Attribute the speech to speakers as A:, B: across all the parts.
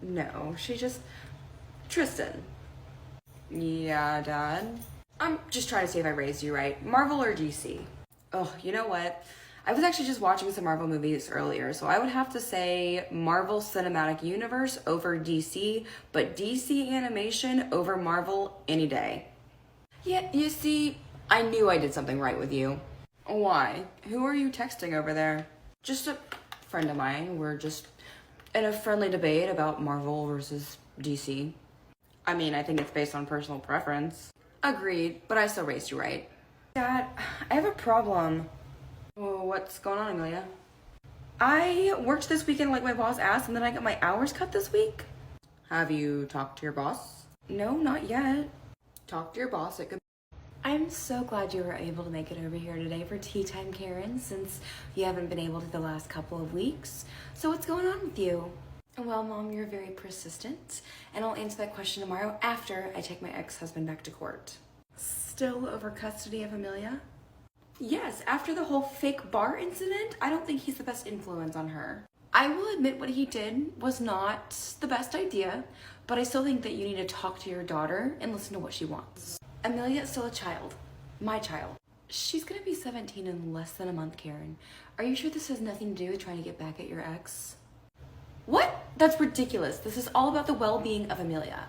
A: No, she just... Tristan. Yeah, Dad? I'm just trying to see if I raised you right. Marvel or DC? Oh, you know what? I was actually just watching some Marvel movies earlier, so I would have to say Marvel Cinematic Universe over DC, but DC animation over Marvel any day. Yeah, you see, I knew I did something right with you. Why? Who are you texting over there? Just a friend of mine. We're just in a friendly debate about Marvel versus DC. I mean, I think it's based on personal preference. Agreed, but I still raised you right. Dad, I have a problem. Oh, what's going on, Amelia? I worked this weekend like my boss asked, and then I got my hours cut this week. Have you talked to your boss? No, not yet. Talk to your boss. It could. I'm so glad you were able to make it over here today for tea time, Karen, since you haven't been able to the last couple of weeks. So what's going on with you? Well, Mom, you're very persistent, and I'll answer that question tomorrow after I take my ex-husband back to court. Still over custody of Amelia? Yes, after the whole fake bar incident, I don't think he's the best influence on her. I will admit what he did was not the best idea, but I still think that you need to talk to your daughter and listen to what she wants. Amelia is still a child. My child. She's gonna be 17 in less than a month, Karen. Are you sure this has nothing to do with trying to get back at your ex? What? That's ridiculous. This is all about the well-being of Amelia.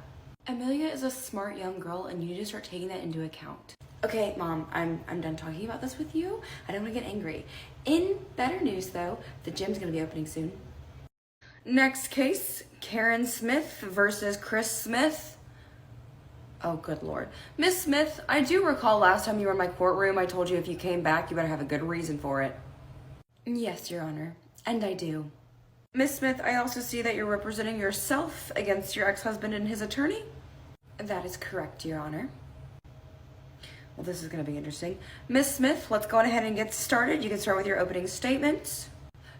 A: Amelia is a smart young girl, and you need to start taking that into account. Okay, Mom, I'm done talking about this with you. I don't want to get angry. In better news, though, the gym's going to be opening soon. Next case, Karen Smith versus Chris Smith. Oh, good Lord. Miss Smith, I do recall last time you were in my courtroom, I told you if you came back, you better have a good reason for it. Yes, Your Honor, and I do. Miss Smith, I also see that you're representing yourself against your ex-husband and his attorney. That is correct, Your Honor. Well, this is going to be interesting. Miss Smith, let's go on ahead and get started. You can start with your opening statement.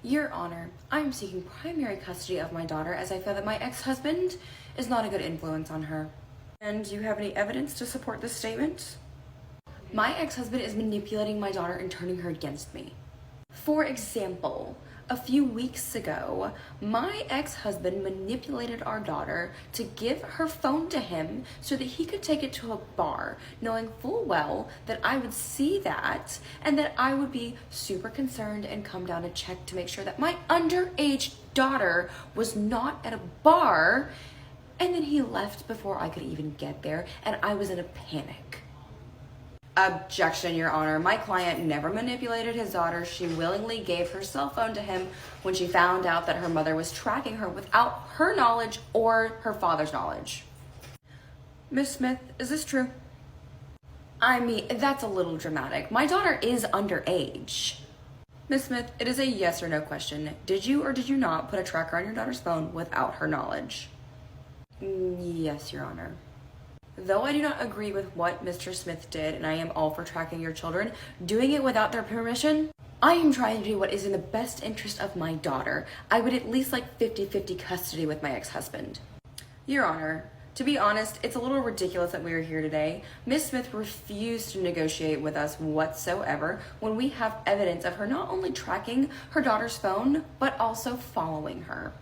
A: Your Honor, I am seeking primary custody of my daughter as I feel that my ex-husband is not a good influence on her. And do you have any evidence to support this statement? My ex-husband is manipulating my daughter and turning her against me. For example, a few weeks ago, my ex-husband manipulated our daughter to give her phone to him so that he could take it to a bar, knowing full well that I would see that and that I would be super concerned and come down to check to make sure that my underage daughter was not at a bar. And then he left before I could even get there, and I was in a panic. Objection, Your Honor. My client never manipulated his daughter. She willingly gave her cell phone to him when she found out that her mother was tracking her without her knowledge or her father's knowledge. Miss Smith, is this true? I mean, that's a little dramatic. My daughter is underage. Miss Smith, it is a yes or no question. Did you or did you not put a tracker on your daughter's phone without her knowledge? Yes, Your Honor. Though I do not agree with what Mr. Smith did, and I am all for tracking your children, doing it without their permission, I am trying to do what is in the best interest of my daughter. I would at least like 50-50 custody with my ex-husband. Your Honor, to be honest, it's a little ridiculous that we are here today. Miss Smith refused to negotiate with us whatsoever when we have evidence of her not only tracking her daughter's phone, but also following her.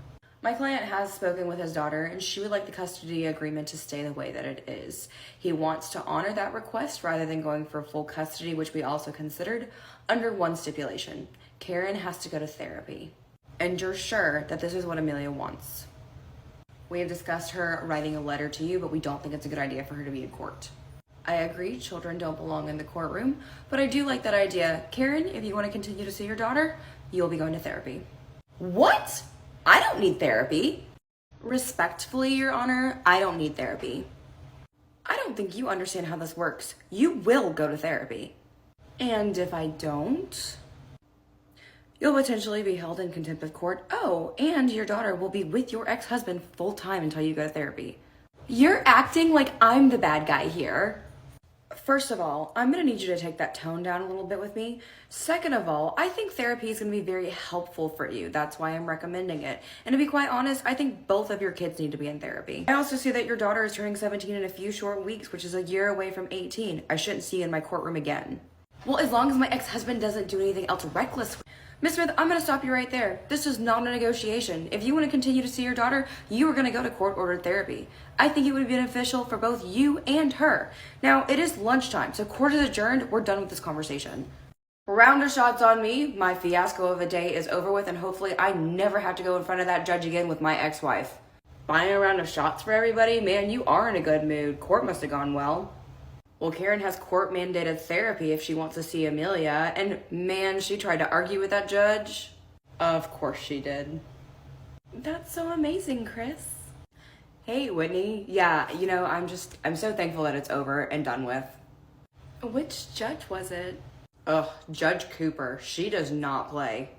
A: My client has spoken with his daughter, and she would like the custody agreement to stay the way that it is. He wants to honor that request rather than going for full custody, which we also considered, under one stipulation. Karen has to go to therapy. And you're sure that this is what Amelia wants. We have discussed her writing a letter to you, but we don't think it's a good idea for her to be in court. I agree, children don't belong in the courtroom, but I do like that idea. Karen, if you want to continue to see your daughter, you'll be going to therapy. What? I don't need therapy. Respectfully, Your Honor, I don't need therapy. I don't think you understand how this works. You will go to therapy. And if I don't, you'll potentially be held in contempt of court. Oh, and your daughter will be with your ex-husband full time until you go to therapy. You're acting like I'm the bad guy here. First of all, I'm going to need you to take that tone down a little bit with me. Second of all, I think therapy is going to be very helpful for you. That's why I'm recommending it. And to be quite honest, I think both of your kids need to be in therapy. I also see that your daughter is turning 17 in a few short weeks, which is a year away from 18. I shouldn't see you in my courtroom again. Well, as long as my ex-husband doesn't do anything else reckless. Miss Smith, I'm going to stop you right there. This is not a negotiation. If you want to continue to see your daughter, you are going to go to court-ordered therapy. I think it would be beneficial for both you and her. Now, it is lunchtime, so court is adjourned. We're done with this conversation. Round of shots on me. My fiasco of a day is over with, and hopefully I never have to go in front of that judge again with my ex-wife. Buying a round of shots for everybody? Man, you are in a good mood. Court must have gone well. Well, Karen has court-mandated therapy if she wants to see Amelia, and man, she tried to argue with that judge. Of course she did. That's so amazing, Chris. Hey, Whitney. Yeah, I'm so thankful that it's over and done with. Which judge was it? Ugh, Judge Cooper. She does not play.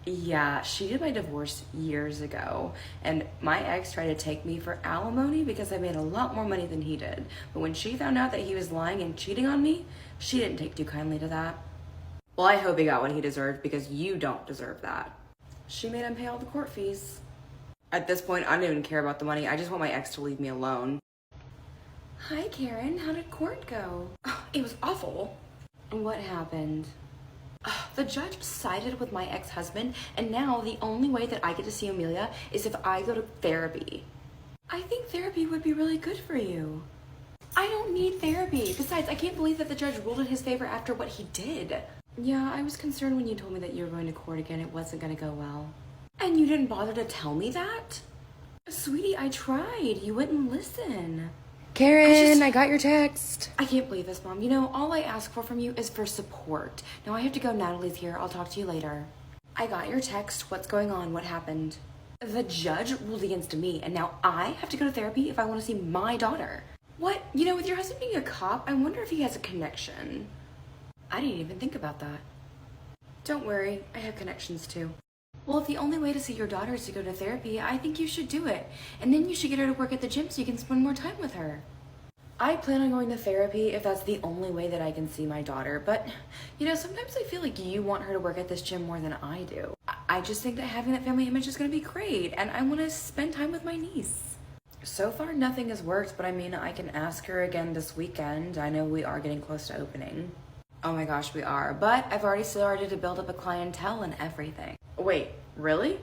A: Yeah, she did my divorce years ago, and my ex tried to take me for alimony because I made a lot more money than he did. But when she found out that he was lying and cheating on me, she didn't take too kindly to that. Well, I hope he got what he deserved because you don't deserve that. She made him pay all the court fees. At this point, I don't even care about the money. I just want my ex to leave me alone. Hi, Karen. How did court go? Oh, it was awful. What happened? The judge sided with my ex-husband, and now the only way that I get to see Amelia is if I go to therapy. I think therapy would be really good for you. I don't need therapy. Besides, I can't believe that the judge ruled in his favor after what he did. Yeah, I was concerned when you told me that you were going to court again. It wasn't going to go well. And you didn't bother to tell me that? Sweetie, I tried. You wouldn't listen. Karen, I got your text. I can't believe this, Mom. All I ask for from you is for support. Now I have to go. Natalie's here. I'll talk to you later. I got your text. What's going on? What happened? The judge ruled against me, and now I have to go to therapy if I want to see my daughter. What? With your husband being a cop, I wonder if he has a connection. I didn't even think about that. Don't worry. I have connections too. Well, if the only way to see your daughter is to go to therapy, I think you should do it. And then you should get her to work at the gym so you can spend more time with her. I plan on going to therapy if that's the only way that I can see my daughter. But, sometimes I feel like you want her to work at this gym more than I do. I just think that having that family image is going to be great. And I want to spend time with my niece. So far, nothing has worked. But I can ask her again this weekend. I know we are getting close to opening. Oh my gosh, we are. But I've already started to build up a clientele and everything. Wait, really?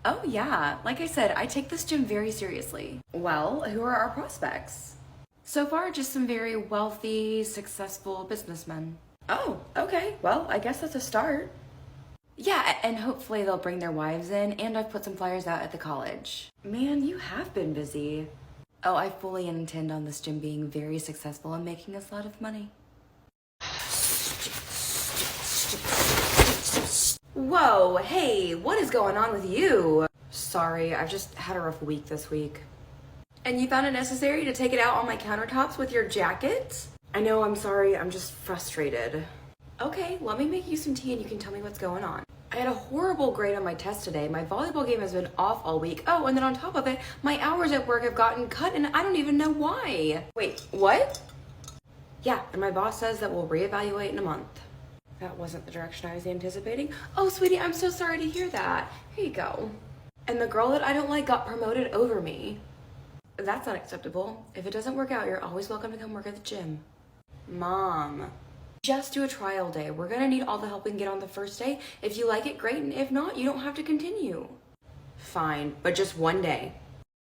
A: Oh yeah, like I said, I take this gym very seriously. Well, who are our prospects? So far, just some very wealthy, successful businessmen. Oh, okay, well, I guess that's a start. Yeah, and hopefully they'll bring their wives in, and I've put some flyers out at the college. Man, you have been busy. Oh, I fully intend on this gym being very successful and making us a lot of money. Whoa, hey, what is going on with you? Sorry, I've just had a rough week this week. And you found it necessary to take it out on my countertops with your jacket? I know, I'm sorry, I'm just frustrated. Okay, let me make you some tea and you can tell me what's going on. I had a horrible grade on my test today. My volleyball game has been off all week. Oh, and then on top of it, my hours at work have gotten cut and I don't even know why. Wait, what? Yeah, and my boss says that we'll reevaluate in a month. That wasn't the direction I was anticipating. Oh, sweetie, I'm so sorry to hear that. Here you go. And the girl that I don't like got promoted over me. That's not acceptable. If it doesn't work out, you're always welcome to come work at the gym. Mom, just do a trial day. We're gonna need all the help we can get on the first day. If you like it, great, and if not, you don't have to continue. Fine, but just one day.